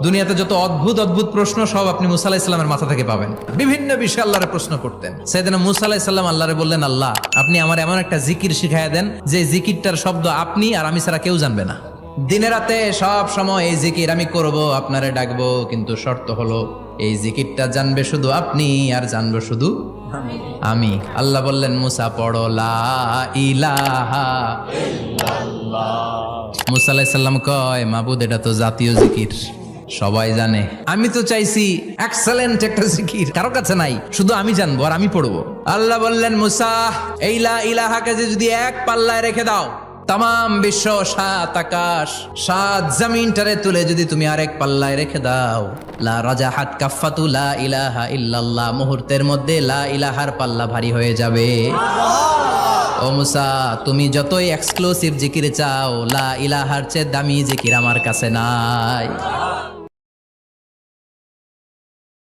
দুনিয়াতে যত অদ্ভুত অদ্ভুত প্রশ্ন সব আপনি মুসা আলাহিস সাল্লামের মাথা থেকে পাবেন। বিভিন্ন বিষয়ে আল্লাহরে প্রশ্ন করতেন। সাইয়েদনা মুসা আলাহিস সাল্লাম আল্লাহরে বললেন, আল্লাহ আপনি আমার এমন একটা জিকির শিখাইয়া দেন যে জিকিরটার শব্দ আপনি আর আমি ছাড়া কেউ জানবে না। দিনে রাতে সব সময় এই জিকির আমি করব, আপনারে ডাকবো, কিন্তু শর্ত হলো এই জিকিরটা জানবে শুধু আপনি আর জানবো শুধু আমি। আল্লাহ বললেন, মুসা পড়ো লা ইলাহা ইল্লাল্লাহ। মুসা আলাইহিস সালাম কয়, মাবুদ এটা তো জাতীয় জিকির, সবাই জানে। আমি তো চাইছি এক্সেলেন্ট একটা জিকির, কারো কাছে নাই, শুধু আমি জানবো আর আমি পড়বো। আল্লাহ বললেন, মুসা এই লা ইলাহাকে যদি এক পাল্লায় রেখে দাও, তাম বিশ্ব, সাত আকাশ, সাত জমিনটারে তুলে যদি তুমি আরেক পাল্লায় রেখে দাও, লা রাজাহাত কাফাতু লা ইলাহা ইল্লাল্লাহ, মুহূর্তের মধ্যে লা ইলাহার পাল্লা ভারী হয়ে যাবে। ও মুসা, তুমি যতই এক্সক্লুসিভ জিকির চাও, লা ইলাহার চেয়ে দামি জিকির আমার কাছে নাই।